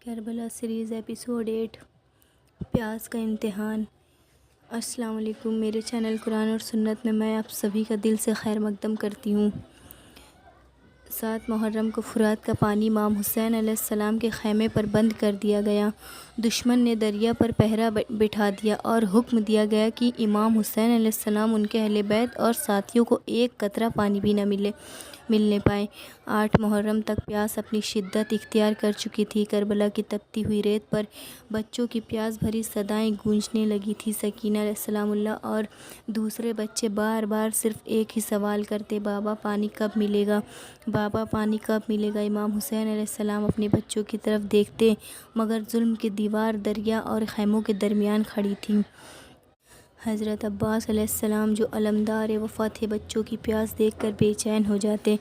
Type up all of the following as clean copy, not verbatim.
Karbala series episode 8 پیاس کا امتحان۔ السلام علیکم، میرے چینل قرآن اور سنت میں آپ سبھی کا دل سے خیر مقدم کرتی ہوں۔ 7 محرم کو فرات کا پانی امام حسین علیہ السلام کے خیمے پر بند کر دیا گیا۔ دشمن نے دریا پر پہرا بٹھا دیا اور حکم دیا گیا کہ امام حسین علیہ السلام، ان کے اہل بیت اور ساتھیوں کو ایک قطرہ پانی بھی نہ ملنے پائے۔ 8 محرم تک پیاس اپنی شدت اختیار کر چکی تھی۔ کربلا کی تپتی ہوئی ریت پر بچوں کی پیاس بھری صدائیں گونجنے لگی تھیں۔ سکینہ علیہ السلام اور دوسرے بچے بار بار صرف ایک ہی سوال کرتے: بابا پانی کب ملے گا؟ بابا پانی کب ملے گا؟ امام حسین علیہ السلام اپنے بچوں کی طرف دیکھتے، مگر ظلم کی دیوار دریا اور خیموں کے درمیان کھڑی تھی۔ حضرت عباس علیہ السلام، جو علمدار وفا تھے، بچوں کی پیاس دیکھ کر بے چین ہو جاتے۔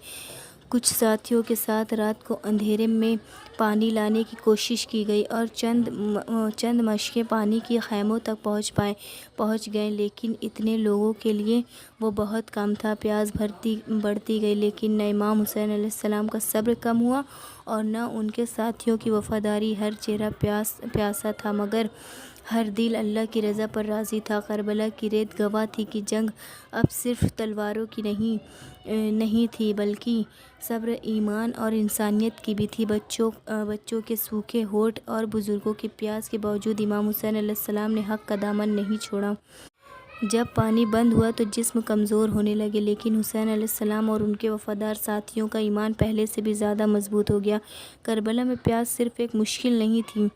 کچھ ساتھیوں کے ساتھ رات کو اندھیرے میں پانی لانے کی کوشش کی گئی اور چند مشقیں پانی کی خیموں تک پہنچ گئیں، لیکن اتنے لوگوں کے لیے وہ بہت کم تھا۔ پیاس بڑھتی گئی، لیکن نہ امام حسین علیہ السلام کا صبر کم ہوا اور نہ ان کے ساتھیوں کی وفاداری۔ ہر چہرہ پیاسا تھا، مگر ہر دل اللہ کی رضا پر راضی تھا۔ کربلا کی ریت گواہ تھی کہ جنگ اب صرف تلواروں کی نہیں تھی، بلکہ صبر، ایمان اور انسانیت کی بھی تھی۔ بچوں کے سوکھے ہونٹ اور بزرگوں کی پیاس کے باوجود امام حسین علیہ السلام نے حق کا دامن نہیں چھوڑا۔ جب پانی بند ہوا تو جسم کمزور ہونے لگے، لیکن حسین علیہ السلام اور ان کے وفادار ساتھیوں کا ایمان پہلے سے بھی زیادہ مضبوط ہو گیا۔ کربلا میں پیاس صرف ایک مشکل نہیں تھی،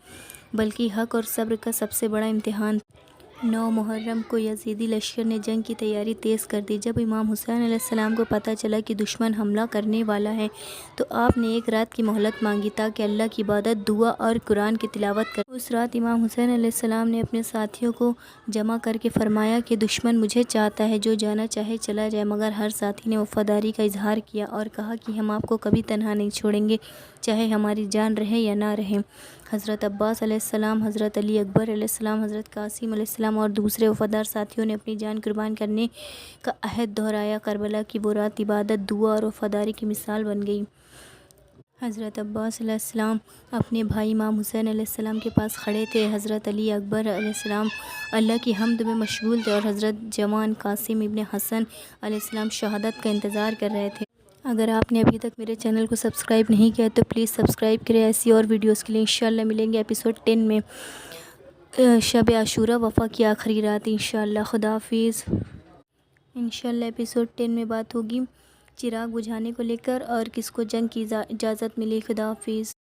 بلکہ حق اور صبر کا سب سے بڑا امتحان تھا۔ 9 محرم کو یزیدی لشکر نے جنگ کی تیاری تیز کر دی۔ جب امام حسین علیہ السلام کو پتہ چلا کہ دشمن حملہ کرنے والا ہے تو آپ نے ایک رات کی مہلت مانگی تاکہ اللہ کی عبادت، دعا اور قرآن کی تلاوت کریں۔ اس رات امام حسین علیہ السلام نے اپنے ساتھیوں کو جمع کر کے فرمایا کہ دشمن مجھے چاہتا ہے، جو جانا چاہے چلا جائے، مگر ہر ساتھی نے وفاداری کا اظہار کیا اور کہا کہ ہم آپ کو کبھی تنہا نہیں چھوڑیں گے، چاہے ہماری جان رہے یا نہ رہے۔ حضرت عباس علیہ السلام، حضرت علی اکبر علیہ السلام، حضرت قاسم علیہ السلام اور دوسرے وفادار ساتھیوں نے اپنی جان قربان کرنے کا عہد دہرایا۔ کربلا کی وہ رات عبادت، دعا اور وفاداری کی مثال بن گئی۔ حضرت عباس علیہ السلام اپنے بھائی امام حسین علیہ السلام کے پاس کھڑے تھے۔ حضرت علی اکبر علیہ السلام اللہ کی حمد میں مشغول تھے اور حضرت جوان قاسم ابن حسن علیہ السلام شہادت کا انتظار کر رہے تھے۔ اگر آپ نے ابھی تک میرے چینل کو سبسکرائب نہیں کیا تو پلیز سبسکرائب کریں۔ ایسی اور ویڈیوز کے لیے انشاءاللہ ملیں گے ایپیسوڈ 10 میں، شب عاشوراء، وفا کی آخری رات۔ انشاءاللہ خدا حافظ۔ انشاءاللہ ایپیسوڈ 10 میں بات ہوگی چراغ بجھانے کو لے کر اور کس کو جنگ کی اجازت ملی۔ خدا حافظ۔